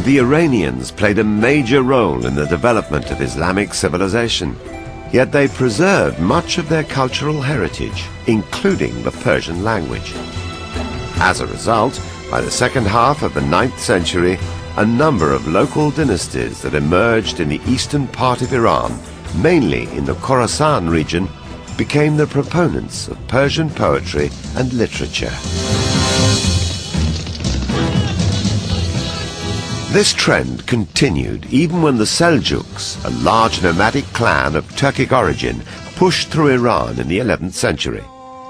The Iranians played a major role in the development of Islamic civilization, yet they preserved much of their cultural heritage, including the Persian language. As a result, by the second half of the 9th century, a number of local dynasties that emerged in the eastern part of Iran, mainly in the Khorasan region, became the proponents of Persian poetry and literature. This trend continued even when the Seljuks, a large nomadic clan of Turkic origin, pushed through Iran in the 11th century.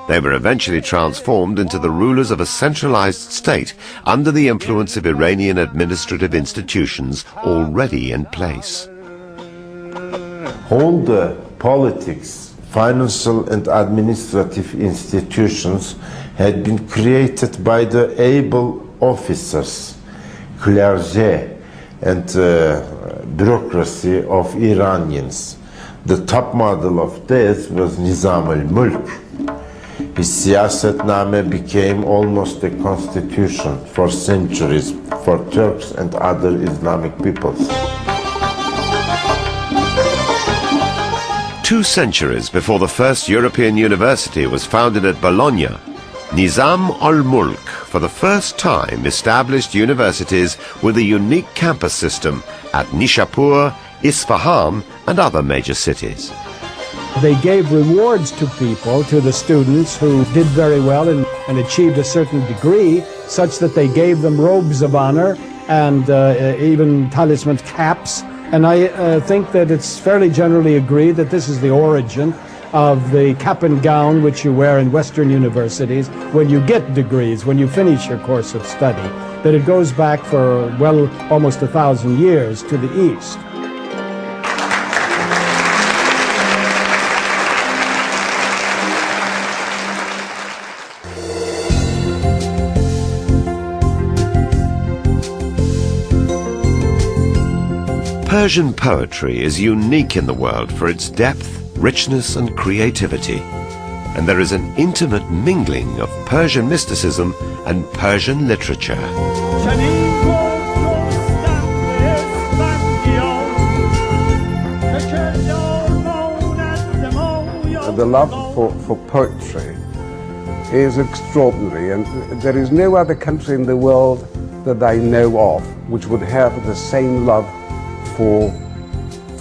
They were eventually transformed into the rulers of a centralized state under the influence of Iranian administrative institutions already in place. All the politics, financial and administrative institutions had been created by the able officers, clergy and bureaucracy of Iranians. The top model of this was Nizam al-Mulk. His siyasetname became almost a constitution for centuries for Turks and other Islamic peoples. 2 centuries before the first European university was founded at Bologna, Nizam al-Mulk for the first time established universities with a unique campus system at Nishapur, Isfahan and other major cities. They gave rewards to people, to the students who did very well and achieved a certain degree, such that they gave them robes of honor and even talisman caps. And I think that it's fairly generally agreed that this is the origin of the cap and gown which you wear in Western universities when you get degrees, when you finish your course of study, that it goes back for, well, almost 1,000 years to the East. Persian poetry is unique in the world for its depth, richness and creativity, and there is an intimate mingling of Persian mysticism and Persian literature. The love for poetry is extraordinary, and there is no other country in the world that I know of which would have the same love for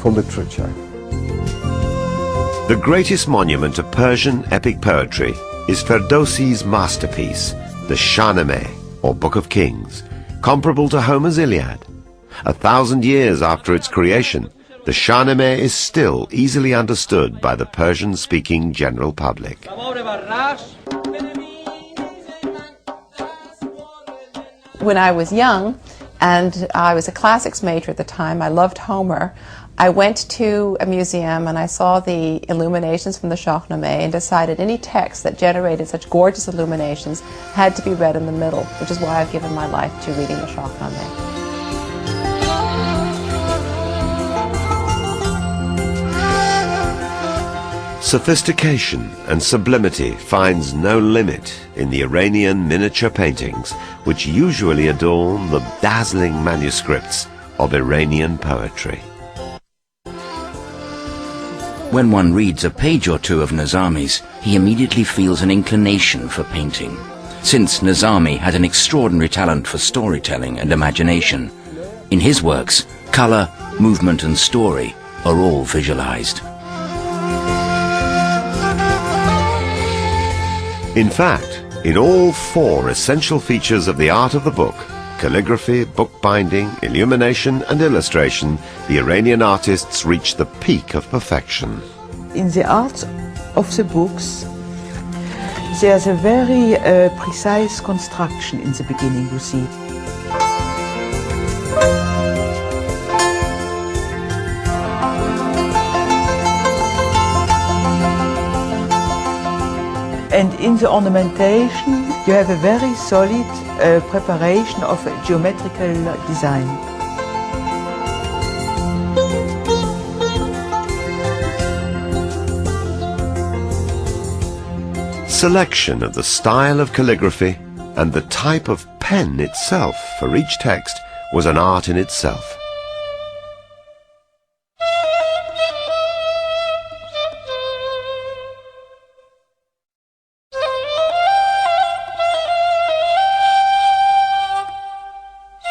literature. The greatest monument of Persian epic poetry is Ferdowsi's masterpiece, the Shahnameh, or Book of Kings, comparable to Homer's Iliad. 1,000 years after its creation, the Shahnameh is still easily understood by the Persian-speaking general public. When I was young, and I was a classics major at the time, I loved Homer, I went to a museum and I saw the illuminations from the Shahnameh and decided any text that generated such gorgeous illuminations had to be read in the middle, which is why I've given my life to reading the Shahnameh. Sophistication and sublimity finds no limit in the Iranian miniature paintings, which usually adorn the dazzling manuscripts of Iranian poetry. When one reads a page or two of Nizami's, he immediately feels an inclination for painting. Since Nizami had an extraordinary talent for storytelling and imagination, in his works, color, movement and story are all visualized. In fact, in all 4 essential features of the art of the book, calligraphy, bookbinding, illumination and illustration, the Iranian artists reach the peak of perfection. In the art of the books, there's a very precise construction in the beginning, you see. And in the ornamentation, you have a very solid preparation of a geometrical design. Selection of the style of calligraphy and the type of pen itself for each text was an art in itself.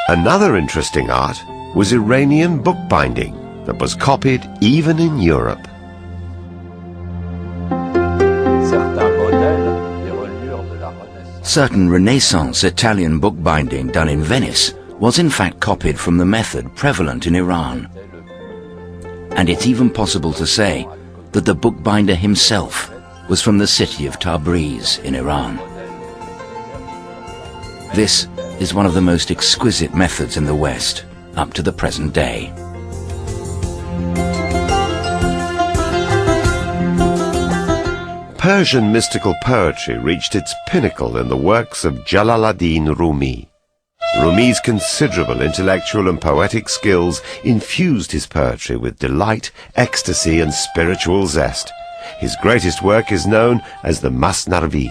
Another interesting art was Iranian bookbinding that was copied even in Europe. Certain Renaissance Italian bookbinding done in Venice was in fact copied from the method prevalent in Iran. And it's even possible to say that the bookbinder himself was from the city of Tabriz in Iran. This is one of the most exquisite methods in the West up to the present day. Persian mystical poetry reached its pinnacle in the works of Jalal-ad-Din Rumi. Rumi's considerable intellectual and poetic skills infused his poetry with delight, ecstasy and spiritual zest. His greatest work is known as the Masnavi.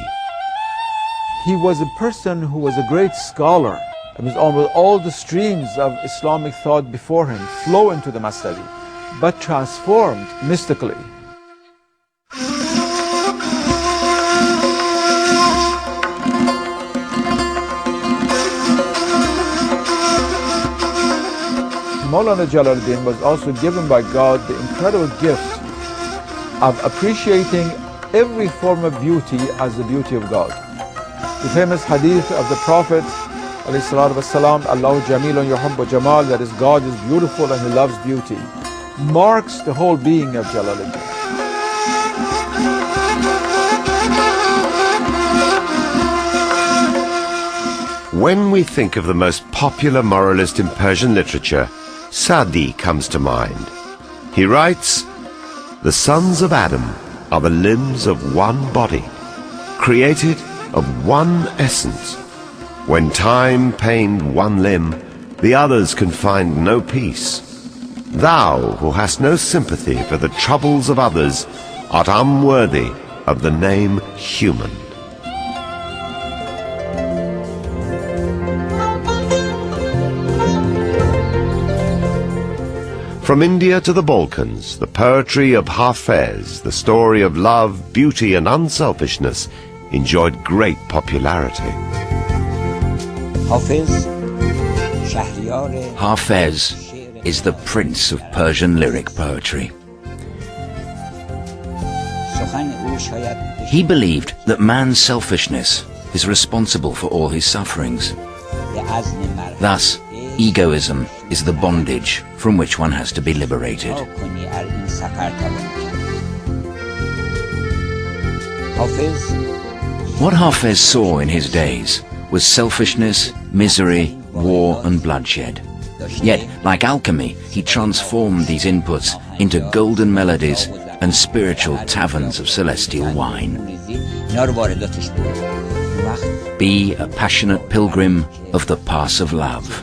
He was a person who was a great scholar. It was almost all the streams of Islamic thought before him flow into the Masnavi, but transformed mystically. Maulana Jalaluddin was also given by God the incredible gift of appreciating every form of beauty as the beauty of God. The famous hadith of the Prophet ﷺ, Allahu Jamilun yuhibbu Jamal, that is, God is beautiful and He loves beauty, marks the whole being of Jalaluddin. When we think of the most popular moralist in Persian literature, Sa'di comes to mind. He writes, "The sons of Adam are the limbs of one body, created of one essence. When time pained one limb, the others can find no peace. Thou, who hast no sympathy for the troubles of others, art unworthy of the name human." From India to the Balkans, the poetry of Hafez, the story of love, beauty and unselfishness, enjoyed great popularity. Hafez is the prince of Persian lyric poetry. He believed that man's selfishness is responsible for all his sufferings. Thus, egoism is the bondage from which one has to be liberated. What Hafez saw in his days was selfishness, misery, war and bloodshed. Yet, like alchemy, he transformed these inputs into golden melodies and spiritual taverns of celestial wine. Be a passionate pilgrim of the pass of love,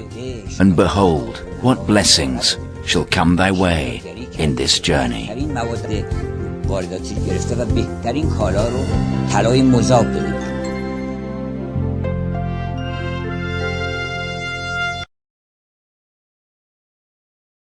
and behold what blessings shall come thy way in this journey.